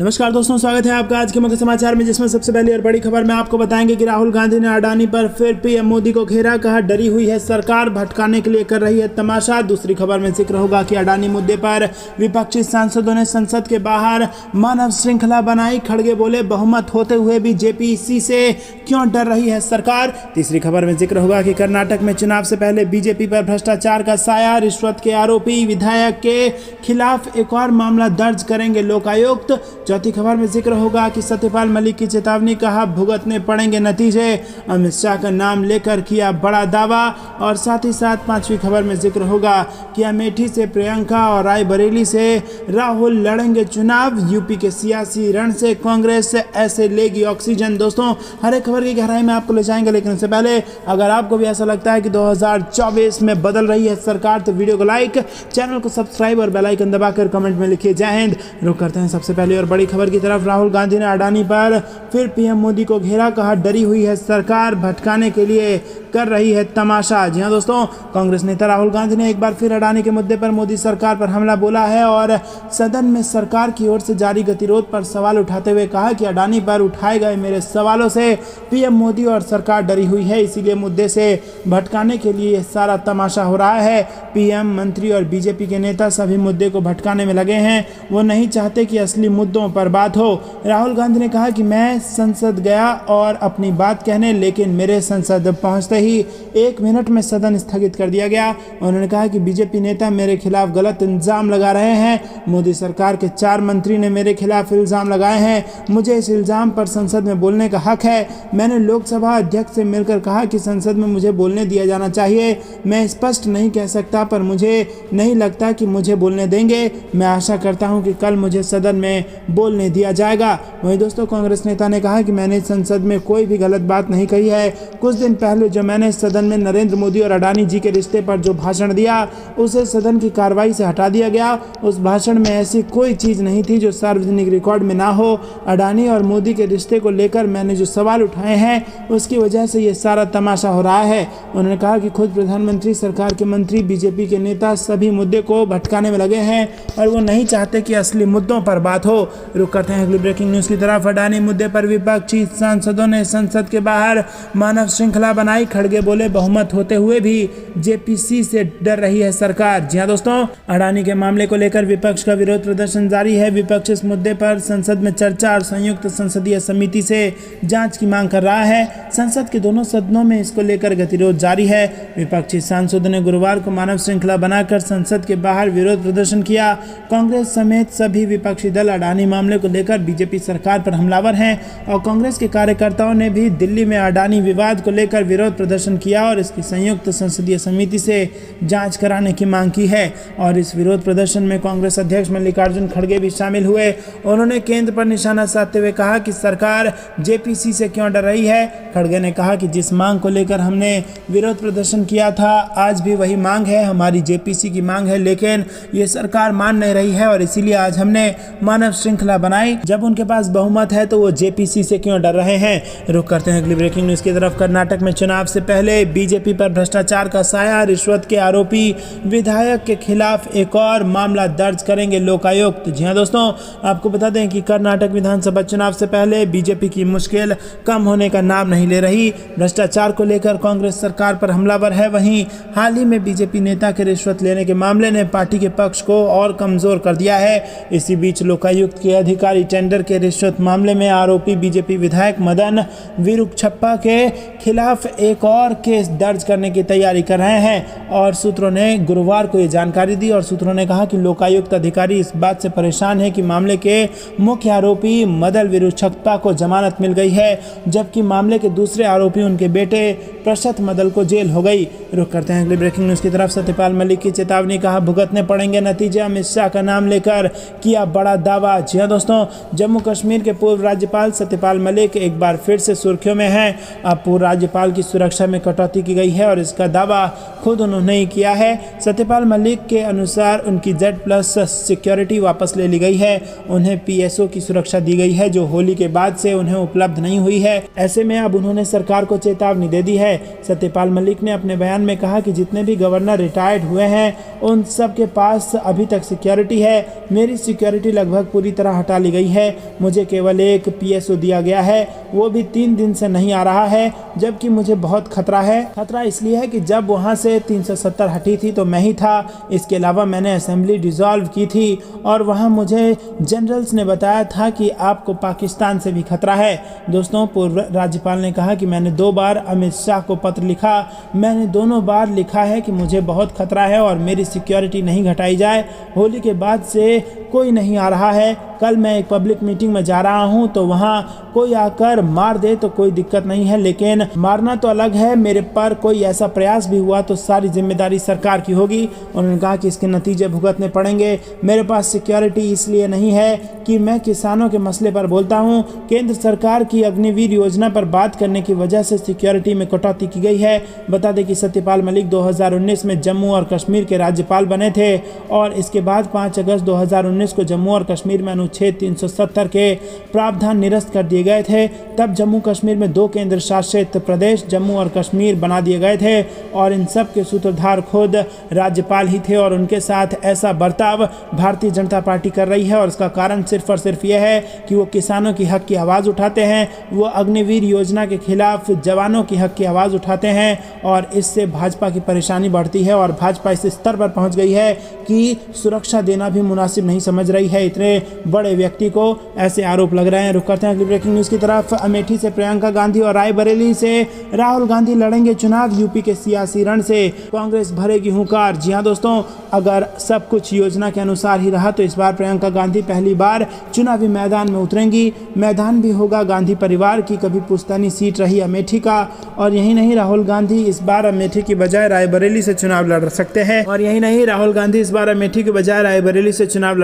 नमस्कार दोस्तों, स्वागत है आपका आज के मुख्य समाचार में, जिसमें सबसे पहली और बड़ी खबर में आपको बताएंगे कि राहुल गांधी ने अडानी पर फिर पीएम मोदी को घेरा, कहा डरी हुई है सरकार, भटकाने के लिए कर रही है तमाशा। दूसरी खबर में जिक्र होगा कि अडानी मुद्दे पर विपक्षी सांसदों ने संसद के बाहर मानव श्रृंखला बनाई, खड़गे बोले बहुमत होते हुए भी जेपीसी से क्यों डर रही है सरकार। तीसरी खबर में जिक्र होगा कि कर्नाटक में चुनाव से पहले बीजेपी पर भ्रष्टाचार का साया, रिश्वत के आरोपी विधायक के खिलाफ एक और मामला दर्ज करेंगे लोकायुक्त। चौथी खबर में जिक्र होगा कि सत्यपाल मलिक की चेतावनी, कहा भुगतने पड़ेंगे नतीजे, अमित शाह का नाम लेकर किया बड़ा दावा। और साथ ही साथ पांचवी खबर में जिक्र होगा कि अमेठी से प्रियंका और रायबरेली से राहुल लड़ेंगे चुनाव, यूपी के सियासी रण से कांग्रेस ऐसे लेगी ऑक्सीजन। दोस्तों, हर एक खबर की गहराई में आपको ले जाएंगे, लेकिन इससे पहले अगर आपको भी ऐसा लगता है कि 2024 में बदल रही है सरकार, तो वीडियो को लाइक, चैनल को सब्सक्राइब और बेल आइकन दबाकर कमेंट में लिखिए जय हिंद। रुक करते हैं सबसे पहले और बड़ी खबर की तरफ। राहुल गांधी ने अडानी पर फिर पीएम मोदी को घेरा, कहा डरी हुई है सरकार, भटकाने के लिए कर रही है तमाशा। जी हां दोस्तों, कांग्रेस नेता राहुल गांधी ने एक बार फिर अडानी के मुद्दे पर मोदी सरकार पर हमला बोला है और सदन में सरकार की ओर से जारी गतिरोध पर सवाल उठाते हुए कहा कि अडानी पर उठाए गए मेरे सवालों से पीएम मोदी और सरकार डरी हुई है, इसीलिए मुद्दे से भटकाने के लिए यह सारा तमाशा हो रहा है। पीएम, मंत्री और बीजेपी के नेता सभी मुद्दे को भटकाने में लगे हैं, वो नहीं चाहते कि असली मुद्दों पर बात हो। राहुल गांधी ने कहा कि मैं संसद गया और अपनी बात कहने, लेकिन मेरे संसद पहुंचते ही 1 मिनट में सदन स्थगित कर दिया गया। उन्होंने कहा कि बीजेपी नेता मेरे खिलाफ गलत इल्जाम लगा रहे हैं, मोदी सरकार के 4 मंत्री ने मेरे खिलाफ इल्जाम लगाए हैं, मुझे इस इल्जाम पर संसद में बोलने का हक है। मैंने लोकसभा अध्यक्ष से मिलकर कहा कि संसद में मुझे बोलने दिया जाना चाहिए। मैं स्पष्ट नहीं कह सकता, पर मुझे नहीं लगता कि मुझे बोलने देंगे। मैं आशा करता हूं कि कल मुझे सदन में बोलने दिया जाएगा। वहीं दोस्तों, कांग्रेस नेता ने कहा कि मैंने संसद में कोई भी गलत बात नहीं कही है। कुछ दिन पहले जो मैंने सदन में नरेंद्र मोदी और अडानी जी के रिश्ते पर जो भाषण दिया, उसे सदन की कार्रवाई से हटा दिया गया। उस भाषण में ऐसी कोई चीज़ नहीं थी जो सार्वजनिक रिकॉर्ड में ना हो। अडानी और मोदी के रिश्ते को लेकर मैंने जो सवाल उठाए हैं, उसकी वजह से ये सारा तमाशा हो रहा है। उन्होंने कहा कि खुद प्रधानमंत्री, सरकार के मंत्री, बीजेपी के नेता सभी मुद्दे को भटकाने में लगे हैं और वो नहीं चाहते कि असली मुद्दों पर बात हो। रुक करते हैं अगली ब्रेकिंग न्यूज़ की तरफ। अडानी मुद्दे पर विपक्षी सांसदों ने संसद के बाहर मानव श्रृंखला बनाई, खड़गे बोले बहुमत होते हुए भी जेपीसी से डर रही है सरकार। जी हां दोस्तों, अडानी के मामले को लेकर विपक्ष का विरोध प्रदर्शन जारी है। विपक्ष इस मुद्दे पर संसद में चर्चा और संयुक्त संसदीय समिति से जांच की मांग कर रहा है। संसद के दोनों सदनों में इसको लेकर गतिरोध जारी है। विपक्षी सांसदों ने गुरुवार को मानव श्रृंखला बनाकर संसद के बाहर विरोध प्रदर्शन किया। कांग्रेस समेत सभी विपक्षी दल अडानी मामले को लेकर बीजेपी सरकार पर हमलावर हैं और कांग्रेस के कार्यकर्ताओं ने भी दिल्ली में अडानी विवाद को लेकर विरोध प्रदर्शन किया और इसकी संयुक्त संसदीय समिति से जांच कराने की मांग की है। और इस विरोध प्रदर्शन में कांग्रेस अध्यक्ष मल्लिकार्जुन खड़गे भी शामिल हुए। उन्होंने केंद्र पर निशाना साधते हुए कहा कि सरकार जेपीसी से क्यों डर रही है। खड़गे ने कहा कि जिस मांग को लेकर हमने विरोध प्रदर्शन किया था, आज भी वही मांग है, हमारी जेपीसी की मांग है, लेकिन ये सरकार मान नहीं रही है और इसीलिए आज हमने मानव श्रृंखला बनाई। जब उनके पास बहुमत है तो वो जेपीसी से क्यों डर रहे हैं। रुक करते हैं अगली ब्रेकिंग न्यूज़ की तरफ। कर्नाटक में चुनाव से पहले बीजेपी पर भ्रष्टाचार का साया, रिश्वत के आरोपी विधायक के खिलाफ एक और मामला दर्ज करेंगे लोकायुक्त। जी हां दोस्तों, आपको बता दें कि कर्नाटक विधानसभा चुनाव से पहले बीजेपी की मुश्किल कम होने का नाम नहीं ले रही। भ्रष्टाचार को लेकर कांग्रेस सरकार पर हमलावर है। वहीं हाल ही में बीजेपी नेता के रिश्वत लेने के मामले ने पार्टी के पक्ष को और कमजोर कर दिया है। इसी बीच लोकायुक्त के अधिकारी टेंडर के रिश्वत मामले में आरोपी बीजेपी विधायक मदन विरुक्षप्पा के खिलाफ एक और केस दर्ज करने की तैयारी कर रहे हैं और सूत्रों ने गुरुवार को ये जानकारी दी। और सूत्रों ने कहा कि लोकायुक्त अधिकारी इस बात से परेशान है कि मामले के मुख्य आरोपी मदन विरुक्षप्पा को जमानत मिल गई है, जबकि मामले के दूसरे आरोपी उनके बेटे प्रशत मदल को जेल हो गई। रुक करते हैं अगली ब्रेकिंग न्यूज़ की तरफ। सत्यपाल मलिक की चेतावनी, कहा भुगतने पड़ेंगे नतीजे, अमित शाह का नाम लेकर किया बड़ा दावा। जी हां दोस्तों, जम्मू कश्मीर के पूर्व राज्यपाल सत्यपाल मलिक एक बार फिर से सुर्खियों में हैं। अब पूर्व राज्यपाल की सुरक्षा सुरक्षा में कटौती की गई है और इसका दावा खुद उन्होंने ही किया है। सत्यपाल मलिक के अनुसार उनकी Z+ सिक्योरिटी वापस ले ली गई है। उन्हें PSO की सुरक्षा दी गई है जो होली के बाद से उन्हें उपलब्ध नहीं हुई है। ऐसे में अब उन्होंने सरकार को चेतावनी दे दी है। सत्यपाल मलिक ने अपने बयान में कहा कि जितने भी गवर्नर रिटायर्ड हुए हैं उन सब के पास अभी तक सिक्योरिटी है। मेरी सिक्योरिटी लगभग पूरी तरह हटा ली गई है। मुझे केवल एक PSO दिया गया है, वो भी 3 दिन से नहीं आ रहा है, जबकि मुझे बहुत खतरा है। खतरा इसलिए है कि जब वहाँ से 370 हटी थी तो मैं ही था। इसके अलावा मैंने असेंबली डिसॉल्व की थी और वहाँ मुझे जनरल्स ने बताया था कि आपको पाकिस्तान से भी खतरा है। दोस्तों, पूर्व राज्यपाल ने कहा कि मैंने 2 बार अमित शाह को पत्र लिखा। मैंने दोनों बार लिखा है कि मुझे बहुत खतरा है और मेरी सिक्योरिटी नहीं घटाई जाए। होली के बाद से कोई नहीं आ रहा है। कल मैं एक पब्लिक मीटिंग में जा रहा हूं तो वहां कोई आकर मार दे तो कोई दिक्कत नहीं है, लेकिन मारना तो अलग है। मेरे पर कोई ऐसा प्रयास भी हुआ तो सारी जिम्मेदारी सरकार की होगी। उन्होंने कहा कि इसके नतीजे भुगतने पड़ेंगे। मेरे पास सिक्योरिटी इसलिए नहीं है कि मैं किसानों के मसले पर बोलता हूं। केंद्र सरकार की अग्निवीर योजना पर बात करने की वजह से सिक्योरिटी में कटौती की गई है। बता दें कि सत्यपाल मलिक 2019 में जम्मू और कश्मीर के राज्यपाल बने थे और इसके बाद 5 अगस्त 2019 को जम्मू और कश्मीर में अनुच्छेद 370 के प्रावधान निरस्त कर दिए गए थे। तब जम्मू कश्मीर में 2 केंद्र शासित प्रदेश जम्मू और कश्मीर बना दिए गए थे और इन सब के सूत्रधार खुद राज्यपाल ही थे और उनके साथ ऐसा बर्ताव भारतीय जनता पार्टी कर रही है। और इसका कारण सिर्फ और सिर्फ यह है कि वो किसानों की हक की आवाज़ उठाते हैं, वो अग्निवीर योजना के खिलाफ जवानों की हक की आवाज़ उठाते हैं और इससे भाजपा की परेशानी बढ़ती है और भाजपा इस स्तर पर पहुंच गई है कि सुरक्षा देना भी मुनासिब नहीं समझ रही है इतने बड़े व्यक्ति को। ऐसे आरोप लग रहे हैं। रुक करते हैं अगली ब्रेकिंग न्यूज़ की तरफ। अमेठी से प्रियंका गांधी और रायबरेली से राहुल गांधी लड़ेंगे चुनाव। यूपी के सियासी रण से कांग्रेस भरेगी हुंकार। जी हां दोस्तों, अगर सब कुछ योजना के अनुसार ही रहा तो इस बार प्रियंका गांधी पहली बार चुनावी मैदान में उतरेंगी। मैदान भी होगा गांधी परिवार की कभी पुश्तैनी सीट रही अमेठी का। और यही नहीं, राहुल गांधी इस बार अमेठी की बजाय रायबरेली से चुनाव लड़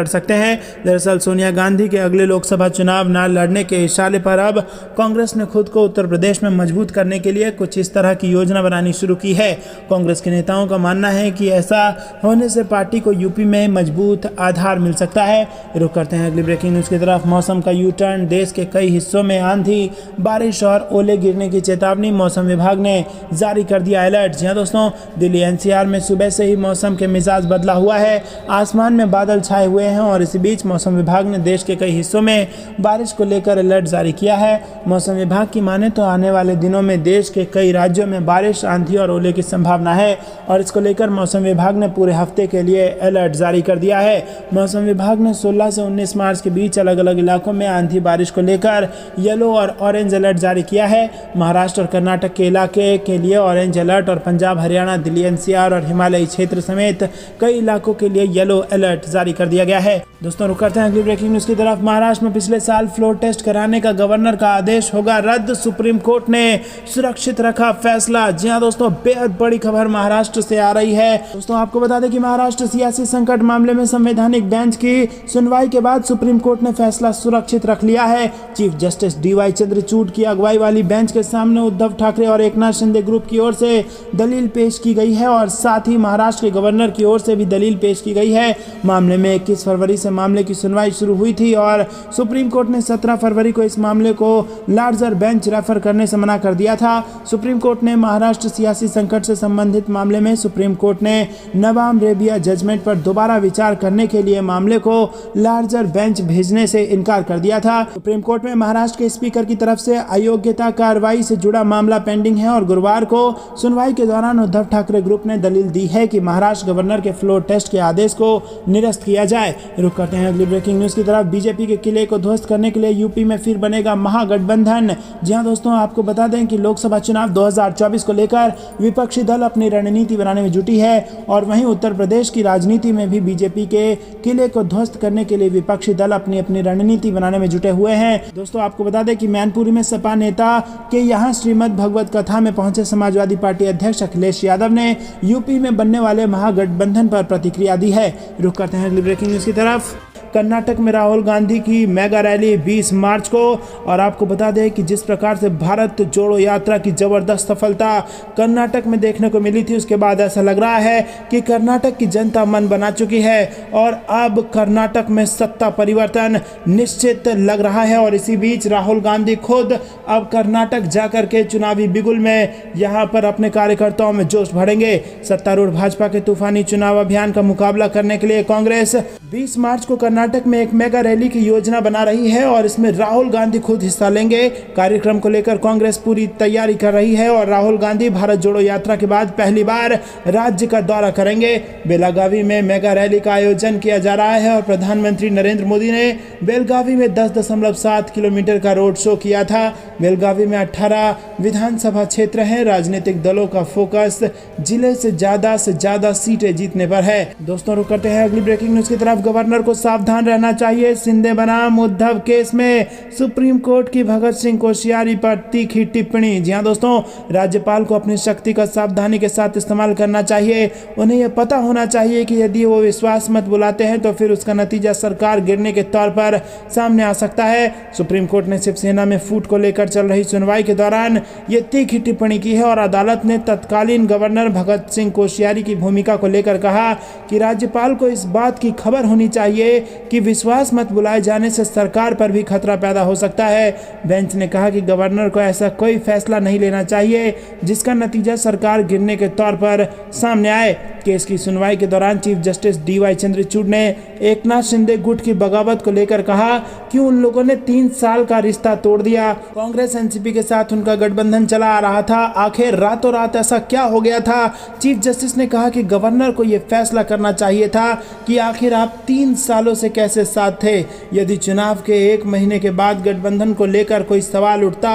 सकते हैं। दरअसल सोनिया गांधी के अगले लोकसभा चुनाव न लड़ने के इशारे पर अब कांग्रेस ने खुद को उत्तर प्रदेश में मजबूत करने के लिए कुछ इस तरह की योजना बनानी शुरू की है। कांग्रेस के नेताओं का मानना है कि ऐसा होने से पार्टी को यूपी में मजबूत आधार मिल सकता है। रुक करते हैं अगली ब्रेकिंग न्यूज़ की तरफ। मौसम का यू टर्न। देश के कई हिस्सों में आंधी, बारिश और ओले गिरने की चेतावनी मौसम विभाग ने जारी कर दिया अलर्ट। जी हां दोस्तों, दिल्ली NCR में सुबह से ही मौसम के मिजाज बदला हुआ है। आसमान में बादल छाए हुए हैं और इसी बीच मौसम विभाग ने देश के कई हिस्सों में बारिश को लेकर अलर्ट जारी किया है। मौसम विभाग की माने तो आने वाले दिनों में देश के कई राज्यों में बारिश, आंधी और ओले की संभावना है और इसको लेकर मौसम विभाग ने पूरे हफ्ते के लिए अलर्ट जारी कर दिया है। मौसम विभाग ने 16 से 19 मार्च के बीच अलग अलग इलाकों में आंधी बारिश को लेकर येलो और ऑरेंज अलर्ट जारी किया है। महाराष्ट्र और कर्नाटक के इलाके के लिए ऑरेंज अलर्ट और पंजाब, हरियाणा, दिल्ली NCR और हिमालयी क्षेत्र समेत कई इलाकों के लिए येलो अलर्ट जारी कर दिया गया है। दोस्तों रुक करते हैं अगली ब्रेकिंग न्यूज़ की तरफ। महाराष्ट्र में पिछले साल फ्लोर टेस्ट कराने का गवर्नर का आदेश होगा रद्द। सुप्रीम कोर्ट ने सुरक्षित रखा फैसला। जी हां दोस्तों, बेहद बड़ी खबर महाराष्ट्र से आ रही है। दोस्तों आपको बता दें कि महाराष्ट्र सियासी संकट मामले में संवैधानिक बेंच की सुनवाई के बाद सुप्रीम कोर्ट ने फैसला सुरक्षित रख लिया है। चीफ जस्टिस DY चंद्रचूड़ की अगुवाई वाली बेंच के सामने उद्धव ठाकरे और एकनाथ शिंदे ग्रुप की ओर से दलील पेश की गई है और साथ ही महाराष्ट्र के गवर्नर की ओर से भी दलील पेश की गई है। मामले में 21 फरवरी से मामले की सुनवाई शुरू हुई थी और सुप्रीम कोर्ट ने 17 फरवरी को इस मामले को लार्जर बेंच रेफर करने से मना कर दिया था। सुप्रीम कोर्ट ने महाराष्ट्र सियासी संकट से संबंधित मामले में सुप्रीम कोर्ट ने नवाम रेबिया जजमेंट पर दोबारा विचार करने के लिए मामले को लार्जर बेंच भेजने से इनकार कर दिया था। सुप्रीम कोर्ट में महाराष्ट्र के स्पीकर की तरफ से अयोग्यता कार्रवाई से जुड़ा मामला पेंडिंग है और गुरुवार को सुनवाई के दौरान उद्धव ठाकरे ग्रुप ने दलील दी है कि महाराष्ट्र गवर्नर के फ्लोर टेस्ट के आदेश को निरस्त किया जाए। रुक करते हैं अगली ब्रेकिंग न्यूज़ की तरफ। बीजेपी के किले को ध्वस्त करने के लिए यूपी में फिर बनेगा महागठबंधन। जी हां दोस्तों, आपको बता दें कि लोकसभा चुनाव 2024 को लेकर विपक्षी दल अपनी रणनीति बनाने में जुटी है और वहीं उत्तर प्रदेश की राजनीति में भी बीजेपी के किले को ध्वस्त करने के लिए विपक्षी दल अपनी अपनी रणनीति बनाने में जुटे हुए हैं। दोस्तों आपको बता दें कि मैनपुरी में सपा नेता के यहाँ श्रीमद् भगवत कथा में पहुंचे समाजवादी पार्टी अध्यक्ष अखिलेश यादव ने यूपी में बनने वाले महागठबंधन पर प्रतिक्रिया दी है। रुक करते हैं अगली ब्रेकिंग न्यूज़ की तरफ। कर्नाटक में राहुल गांधी की मेगा रैली 20 मार्च को। और आपको बता दें कि जिस प्रकार से भारत जोड़ो यात्रा की जबरदस्त सफलता कर्नाटक में देखने को मिली थी, उसके बाद ऐसा लग रहा है कि कर्नाटक की जनता मन बना चुकी है और अब कर्नाटक में सत्ता परिवर्तन निश्चित लग रहा है। और इसी बीच राहुल गांधी खुद अब कर्नाटक जाकर के चुनावी बिगुल में यहां पर अपने कार्यकर्ताओं में जोश भरेंगे। सत्तारूढ़ भाजपा के तूफानी चुनाव अभियान का मुकाबला करने के लिए कांग्रेस 20 मार्च को कर्नाटक में एक मेगा रैली की योजना बना रही है और इसमें राहुल गांधी खुद हिस्सा लेंगे। कार्यक्रम को लेकर कांग्रेस पूरी तैयारी कर रही है और राहुल गांधी भारत जोड़ो यात्रा के बाद पहली बार राज्य का दौरा करेंगे। बेलागावी में मेगा रैली का आयोजन किया जा रहा है और प्रधानमंत्री नरेंद्र मोदी ने बेलगावी में 10.7 किलोमीटर का रोड शो किया था। बेलगावी में 18 विधानसभा क्षेत्र हैं। राजनीतिक दलों का फोकस जिले से ज्यादा सीटें जीतने पर है। दोस्तों, रुक करते हैं अगली ब्रेकिंग न्यूज की तरफ। गवर्नर को सावधान रहना चाहिए, शिंदे बनाम उद्धव केस में सुप्रीम कोर्ट की भगत सिंह कोश्यारी पर तीखी टिप्पणी। जी हां दोस्तों, राज्यपाल को अपनी शक्ति का सावधानी के साथ इस्तेमाल करना चाहिए। उन्हें यह पता होना चाहिए कि यदि वो विश्वास मत बुलाते हैं तो फिर उसका नतीजा सरकार गिरने के तौर पर सामने आ सकता है। सुप्रीम कोर्ट ने शिवसेना में फूट को लेकर चल रही सुनवाई के दौरान ये तीखी टिप्पणी की है और अदालत ने तत्कालीन गवर्नर भगत सिंह कोश्यारी की भूमिका को लेकर कहा कि राज्यपाल को इस बात की खबर होनी चाहिए कि विश्वास मत बुलाए जाने से सरकार पर भी खतरा पैदा हो सकता है। बेंच ने कहा कि गवर्नर को ऐसा कोई फैसला नहीं लेना चाहिए जिसका नतीजा सरकार गिरने के तौर पर सामने आए। केस की सुनवाई के दौरान चीफ जस्टिस DY चंद्रचूड़ ने एकनाथ शिंदे गुट की बगावत को लेकर कहा कि उन लोगों ने 3 साल का रिश्ता तोड़ दिया। कांग्रेस एनसीपी के साथ उनका गठबंधन चला आ रहा था, आखिर रातों रात ऐसा क्या हो गया था। चीफ जस्टिस ने कहा कि गवर्नर को यह फैसला करना चाहिए था कि आखिर आप 3 सालों से कैसे साथ थे। यदि चुनाव के 1 महीने के बाद गठबंधन को लेकर कोई सवाल उठता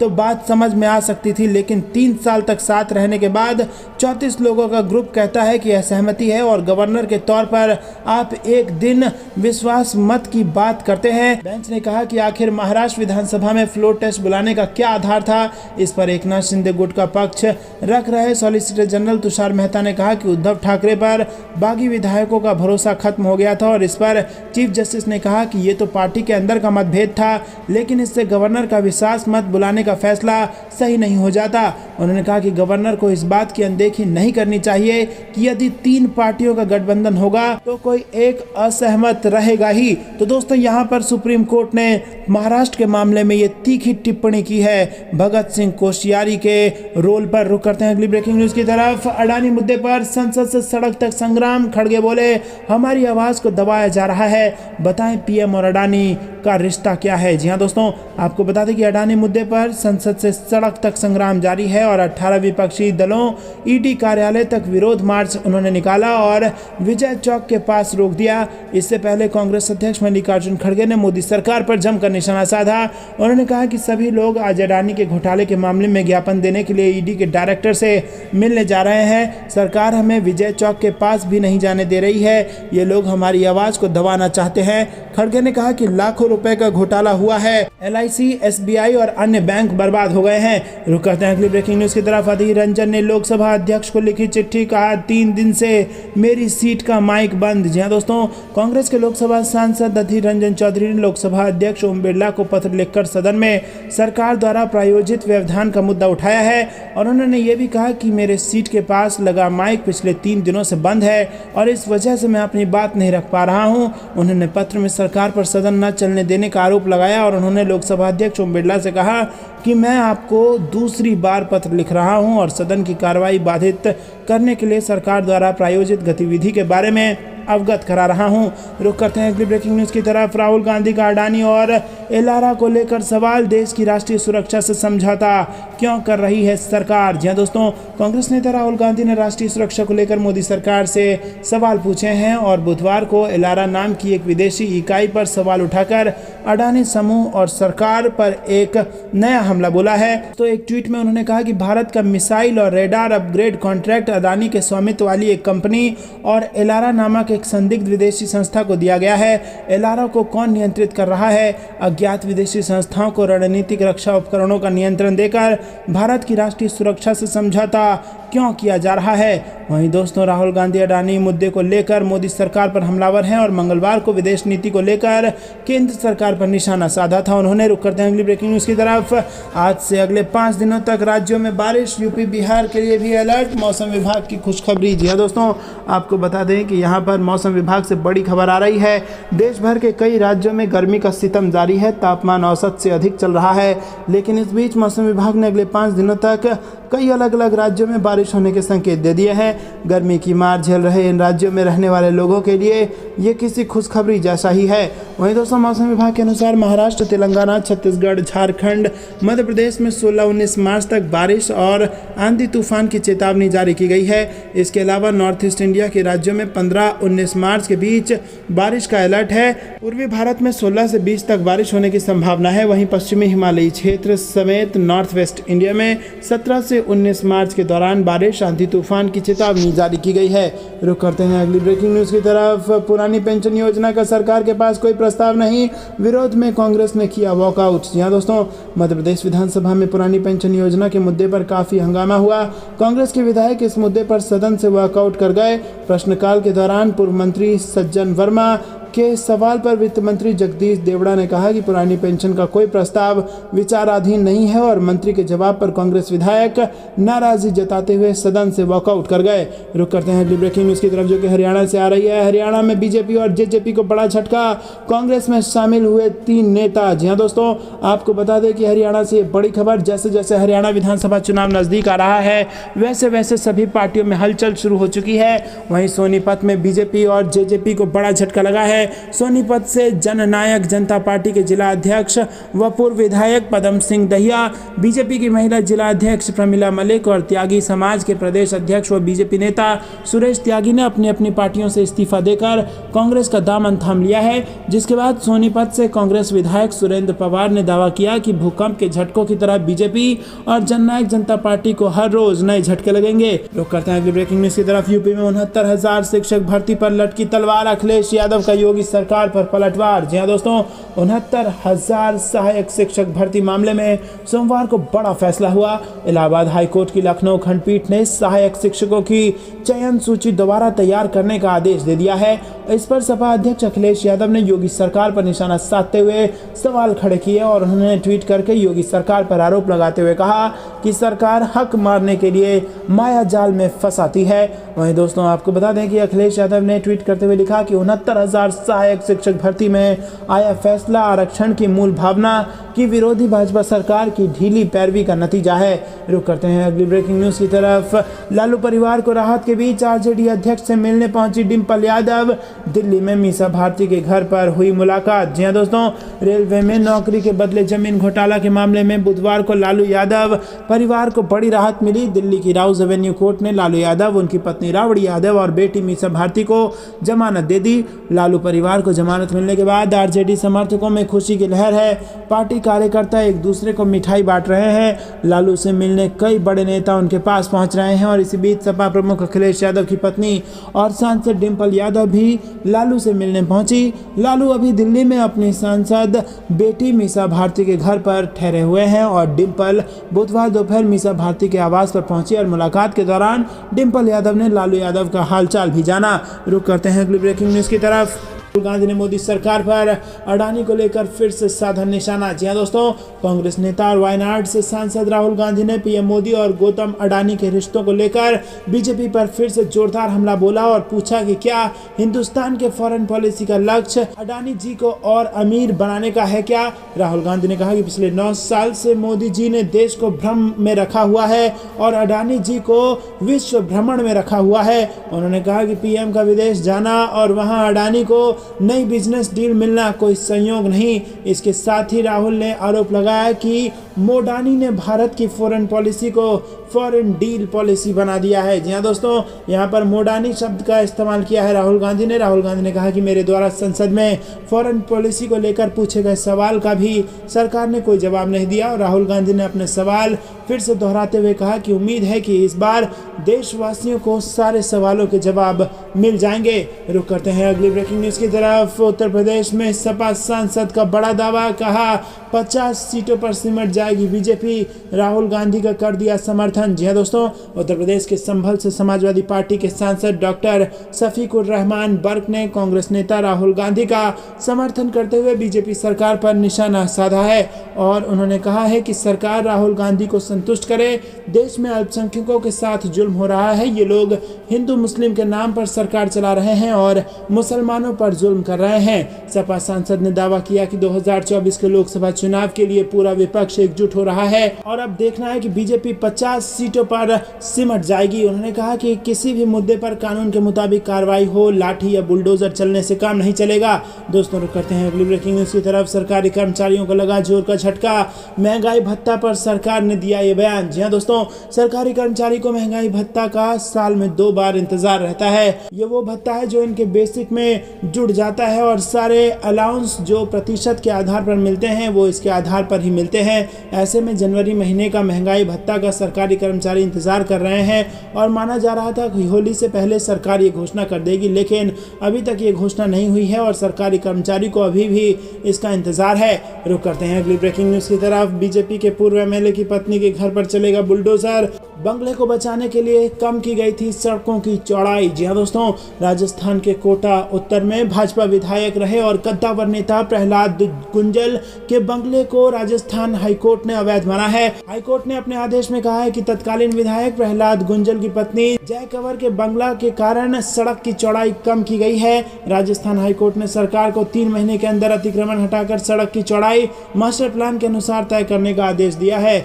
तो बात समझ में आ सकती थी, लेकिन 3 साल तक साथ रहने के बाद 34 लोगों का ग्रुप कहता है कि असहमति है और गवर्नर के तौर पर आप एक दिन विश्वास मत की बात करते हैं। बेंच ने कहा कि आखिर महाराष्ट्र विधानसभा में फ्लोर टेस्ट बुलाने का क्या आधार था। इस पर एकनाथ शिंदे गुट का पक्ष रख रहे सॉलिसिटर जनरल तुषार मेहता ने कहा कि उद्धव ठाकरे पर बागी विधायकों का भरोसा खत्म हो गया था और इस पर चीफ जस्टिस ने कहा कि ये तो पार्टी के अंदर का मतभेद था, लेकिन इससे गवर्नर का विश्वास मत बुलाने का फैसला सही नहीं हो जाता। उन्होंने कहा कि गवर्नर को इस बात की अनदेखी नहीं करनी चाहिए कि यदि 3 पार्टियों का गठबंधन होगा तो कोई एक असहमत रहेगा ही। तो दोस्तों, यहाँ पर सुप्रीम कोर्ट ने महाराष्ट्र के मामले में ये तीखी टिप्पणी की है भगत सिंह कोश्यारी के रोल पर। रुक करते हैं अगली ब्रेकिंग न्यूज की तरफ। अडानी मुद्दे पर संसद से सड़क तक संग्राम, खड़गे बोले हमारी आवाज को दबाया जा रहा है, बताएं पीएम और अडानी का रिश्ता क्या है। जी हाँ दोस्तों, आपको बता दें कि अडानी मुद्दे पर संसद से सड़क तक संग्राम जारी है और 18 विपक्षी दलों ईडी कार्यालय तक विरोध मार्च उन्होंने निकाला और विजय चौक के पास रोक दिया। इससे पहले कांग्रेस अध्यक्ष मल्लिकार्जुन खड़गे ने मोदी सरकार पर जमकर निशाना साधा। उन्होंने कहा कि सभी लोग आज अडानी के घोटाले के मामले में ज्ञापन देने के लिए ईडी के डायरेक्टर से मिलने जा रहे हैं। सरकार हमें विजय चौक के पास भी नहीं जाने दे रही है, ये लोग हमारी आवाज को दबाना चाहते हैं। खड़गे ने कहा कि लाखों रुपए का घोटाला हुआ है, LIC, SBI और अन्य बैंक बर्बाद हो गए हैं। रुक करते हैं अगली ब्रेकिंग न्यूज की तरफ। अधीर रंजन ने लोकसभा अध्यक्ष को लिखी चिट्ठी, कहा 3 दिन से मेरी सीट का माइक बंद। जी हाँ दोस्तों, कांग्रेस के लोकसभा सांसद अधीर रंजन चौधरी ने लोकसभा अध्यक्ष ओम बिरला को पत्र लिखकर सदन में सरकार द्वारा प्रायोजित व्यवधान का मुद्दा उठाया है और उन्होंने ये भी कहा कि मेरे सीट के पास लगा माइक पिछले 3 दिनों से बंद है और इस वजह से मैं अपनी बात नहीं रख पा रहा हूँ। उन्होंने पत्र में सरकार पर सदन न चलने देने का आरोप लगाया और उन्होंने लोकसभा अध्यक्ष ओम बिरला से कहा कि मैं आपको दूसरी बार पत्र लिख रहा हूं और सदन की कार्रवाई बाधित करने के लिए सरकार द्वारा प्रायोजित गतिविधि के बारे में अवगत करा रहा हूं। रुक करते हैं अगली ब्रेकिंग न्यूज की तरफ। राहुल गांधी का अडानी और एलारा को लेकर सवाल, देश की राष्ट्रीय सुरक्षा से समझौता क्यों कर रही है सरकार। जी हां दोस्तों, कांग्रेस नेता राहुल गांधी ने राष्ट्रीय सुरक्षा को लेकर मोदी सरकार से सवाल पूछे हैं और बुधवार को एलारा नाम की एक विदेशी इकाई पर सवाल उठाकर अडानी समूह और सरकार पर एक नया हमला बोला है। तो एक ट्वीट में उन्होंने कहा कि भारत का मिसाइल और रेडार अपग्रेड कॉन्ट्रैक्ट अडानी के स्वामित्व वाली एक कंपनी और एलारा नामक एक संदिग्ध विदेशी संस्था को दिया गया है। एलारा को कौन नियंत्रित कर रहा है? अज्ञात विदेशी संस्थाओं को रणनीतिक रक्षा उपकरणों का नियंत्रण देकर भारत की राष्ट्रीय सुरक्षा से समझौता क्यों किया जा रहा है? वहीं दोस्तों राहुल गांधी अडानी मुद्दे को लेकर मोदी सरकार पर हमलावर हैं और मंगलवार को विदेश नीति को लेकर केंद्र सरकार पर निशाना साधा था उन्होंने। रुक करते हैं अगली ब्रेकिंग न्यूज़ की तरफ। आज से अगले 5 दिनों तक राज्यों में बारिश, यूपी बिहार के लिए भी अलर्ट, मौसम विभाग की खुशखबरी। जी हाँ दोस्तों, आपको बता दें कि यहाँ पर मौसम विभाग से बड़ी खबर आ रही है। देश भर के कई राज्यों में गर्मी का सितम जारी है, तापमान औसत से अधिक चल रहा है, लेकिन इस बीच मौसम विभाग ने अगले 5 दिनों तक कई अलग अलग राज्यों में बारिश होने के संकेत दे दिए हैं। गर्मी की मार झेल रहे इन राज्यों में रहने वाले लोगों के लिए ये किसी खुशखबरी जैसा ही है। वहीं दोस्तों मौसम विभाग के अनुसार महाराष्ट्र, तेलंगाना, छत्तीसगढ़, झारखंड, मध्य प्रदेश में 16-19 मार्च तक बारिश और आंधी तूफान की चेतावनी जारी की गई है। इसके अलावा नॉर्थ ईस्ट इंडिया के राज्यों में 15-19 मार्च के बीच बारिश का अलर्ट है। पूर्वी भारत में 16 से 20 तक बारिश होने की संभावना है। वहीं पश्चिमी हिमालयी क्षेत्र समेत नॉर्थ वेस्ट इंडिया में 17 से 19 मार्च के दौरान बारिश, आंधी तूफान की चेतावनी जारी की गई है। रुक करते हैं अगली ब्रेकिंग न्यूज़ की तरफ। पुरानी पेंशन योजना का सरकार के पास कोई प्रस्ताव नहीं, विरोध में कांग्रेस ने किया वॉकआउट। जी हाँ दोस्तों, मध्य प्रदेश विधानसभा में पुरानी पेंशन योजना के मुद्दे पर काफी हंगामा हुआ। कांग्रेस के विधायक इस मुद्दे पर सदन से वॉकआउट कर गए। प्रश्नकाल के दौरान पूर्व मंत्री सज्जन वर्मा के सवाल पर वित्त मंत्री जगदीश देवड़ा ने कहा कि पुरानी पेंशन का कोई प्रस्ताव विचाराधीन नहीं है और मंत्री के जवाब पर कांग्रेस विधायक नाराजगी जताते हुए सदन से वॉकआउट कर गए। रुक करते हैं अगली ब्रेकिंग न्यूज़ की तरफ जो कि हरियाणा से आ रही है। हरियाणा में बीजेपी और जेजेपी को बड़ा झटका, कांग्रेस में शामिल हुए 3 नेता। जी हाँ दोस्तों, आपको बता दें कि हरियाणा से बड़ी खबर, जैसे जैसे हरियाणा विधानसभा चुनाव नजदीक आ रहा है वैसे वैसे सभी पार्टियों में हलचल शुरू हो चुकी है। वहीं सोनीपत में बीजेपी और जेजेपी को बड़ा झटका लगा है। सोनीपत से जननायक जनता पार्टी के जिला अध्यक्ष व पूर्व विधायक पदम सिंह दहिया, बीजेपी की महिला जिला अध्यक्ष प्रमिला मलिक और त्यागी समाज के प्रदेश अध्यक्ष व बीजेपी नेता सुरेश त्यागी ने अपनी अपनी पार्टियों से इस्तीफा देकर कांग्रेस का दामन थाम लिया है। जिसके बाद सोनीपत से कांग्रेस विधायक सुरेंद्र पवार ने दावा किया कि भूकंप के झटकों की तरह बीजेपी और जननायक जनता पार्टी को हर रोज नए झटके लगेंगे। रुक करते हैं अगली ब्रेकिंग न्यूज़ की तरफ। यूपी में 69,000 शिक्षक भर्ती पर लटकी तलवार, अखिलेश यादव का योगी सरकार पर पलटवार। जी हाँ दोस्तों, 69,000 सहायक शिक्षक भर्ती मामले में सोमवार को बड़ा फैसला हुआ। इलाहाबाद हाईकोर्ट की लखनऊ खंडपीठ ने सहायक शिक्षकों की चयन सूची दोबारा तैयार करने का आदेश दे दिया है। इस पर सपा अध्यक्ष अखिलेश यादव ने योगी सरकार पर निशाना साधते हुए सवाल खड़े किए और उन्होंने ट्वीट करके योगी सरकार पर आरोप लगाते हुए कहा कि सरकार हक मारने के लिए माया जाल में फंसाती है। वहीं दोस्तों आपको बता दें कि अखिलेश यादव ने ट्वीट करते हुए लिखा कि 69,000 सहायक शिक्षक भर्ती में आया फैसला आरक्षण की मूल भावना की विरोधी भाजपा सरकार की ढीली पैरवी का नतीजा है। रुक करते हैं अगली ब्रेकिंग न्यूज़ की तरफ। लालू परिवार को राहत के बीच आरजेडी अध्यक्ष से मिलने पहुंची डिम्पल यादव। दिल्ली में मीसा भारती के घर पर हुई मुलाकात। जी हाँ दोस्तों, रेलवे में नौकरी के बदले जमीन घोटाला के मामले में बुधवार को लालू यादव परिवार को बड़ी राहत मिली। दिल्ली की राउज एवेन्यू कोर्ट ने लालू यादव, उनकी पत्नी राबड़ी यादव और बेटी मीसा भारती को जमानत दे दी। लालू परिवार को जमानत मिलने के बाद आरजेडी समर्थकों में खुशी की लहर है। पार्टी कार्यकर्ता एक दूसरे को मिठाई बांट रहे हैं। लालू से मिलने कई बड़े नेता उनके पास पहुंच रहे हैं और इसी बीच सपा प्रमुख अखिलेश यादव की पत्नी और सांसद डिम्पल यादव भी लालू से मिलने पहुंची। लालू अभी दिल्ली में अपनी सांसद बेटी मीसा भारती के घर पर ठहरे हुए हैं और डिम्पल बुधवार दोपहर मीसा भारती के आवास पर पहुंची और मुलाकात के दौरान डिम्पल यादव ने लालू यादव का हालचाल भी जाना। रुक करते हैं अगली ब्रेकिंग न्यूज़ की तरफ। राहुल गांधी ने मोदी सरकार पर अडानी को लेकर फिर से साधा निशाना। जी हाँ दोस्तों, कांग्रेस नेता और वायनाड से सांसद राहुल गांधी ने पीएम मोदी और गौतम अडानी के रिश्तों को लेकर बीजेपी पर फिर से जोरदार हमला बोला और पूछा कि क्या हिंदुस्तान के फॉरेन पॉलिसी का लक्ष्य अडानी जी को और अमीर बनाने का है क्या। राहुल गांधी ने कहा कि पिछले 9 साल से मोदी जी ने देश को भ्रम में रखा हुआ है और अडानी जी को विश्व भ्रमण में रखा हुआ है। उन्होंने कहा कि पीएम का विदेश जाना और वहां अडानी को नई बिजनेस डील मिलना कोई संयोग नहीं। इसके साथ ही राहुल ने आरोप लगाया कि मोडानी ने भारत की फॉरेन पॉलिसी को फॉरेन डील पॉलिसी बना दिया है। जी हाँ दोस्तों, यहाँ पर मोडानी शब्द का इस्तेमाल किया है राहुल गांधी ने। राहुल गांधी ने कहा कि मेरे द्वारा संसद में फॉरेन पॉलिसी को लेकर पूछे गए सवाल का भी सरकार ने कोई जवाब नहीं दिया और राहुल गांधी ने अपने सवाल फिर से दोहराते हुए कहा कि उम्मीद है कि इस बार देशवासियों को सारे सवालों के जवाब मिल जाएंगे। रुक करते हैं अगली ब्रेकिंग न्यूज़ की तरफ उत्तर प्रदेश में सपा सांसद का बड़ा दावा, कहा 50 सीटों पर सिमट जाएगी बीजेपी, राहुल गांधी का कर दिया समर्थन। जी हां दोस्तों, उत्तर प्रदेश के संभल से समाजवादी पार्टी के सांसद डॉक्टर शफीकुर रहमान बर्क ने कांग्रेस नेता राहुल गांधी का समर्थन करते हुए बीजेपी सरकार पर निशाना साधा है और उन्होंने कहा है कि सरकार राहुल गांधी को संतुष्ट करे। देश में अल्पसंख्यकों के साथ जुल्म हो रहा है, ये लोग हिंदू मुस्लिम के नाम पर सरकार चला रहे हैं और मुसलमानों पर जुल्म कर रहे हैं। सपा सांसद ने दावा किया कि 2024 के लोकसभा चुनाव के लिए पूरा विपक्ष एकजुट हो रहा है और अब देखना है कि बीजेपी 50 सीटों पर सिमट जाएगी। उन्होंने कहा कि किसी भी मुद्दे पर कानून के मुताबिक कार्रवाई हो, लाठी या बुलडोजर चलने से काम नहीं चलेगा। दोस्तों, रुक करते हैं अगली ब्रेकिंग न्यूज की तरफ। सरकारी कर्मचारियों को लगा जोर का झटका, महंगाई भत्ता पर सरकार ने दिया ये बयान। जी हां दोस्तों, सरकारी कर्मचारी को महंगाई भत्ता का साल में 2 बार इंतजार रहता है। ये वो भत्ता है जो इनके बेसिक में जुड़ जाता है और सारे अलाउंस जो प्रतिशत के आधार पर मिलते हैं वो इसके आधार पर ही मिलते हैं। ऐसे में जनवरी महीने का महंगाई भत्ता का सरकारी कर्मचारी इंतजार कर रहे हैं और माना जा रहा था कि होली से पहले सरकार ये घोषणा कर देगी, लेकिन अभी तक ये घोषणा नहीं हुई है और सरकारी कर्मचारी को अभी भी इसका इंतजार है। रुक करते हैं अगली ब्रेकिंग न्यूज की तरफ। बीजेपी के पूर्व एमएलए की पत्नी के घर पर चलेगा बुलडोजर, बंगले को बचाने के लिए कम की गई थी सड़कों की चौड़ाई। जी हां दोस्तों, राजस्थान के कोटा उत्तर में भाजपा विधायक रहे और कद्दावर नेता प्रहलाद गुंजल के बंगले को राजस्थान हाईकोर्ट ने अवैध माना है। हाईकोर्ट ने अपने आदेश में कहा है कि तत्कालीन विधायक प्रहलाद गुंजल की पत्नी जय कंवर के बंगला के कारण सड़क की चौड़ाई कम की गई है। राजस्थान हाईकोर्ट ने सरकार को 3 महीने के अंदर अतिक्रमण हटाकर सड़क की चौड़ाई मास्टर प्लान के अनुसार तय करने का आदेश दिया है।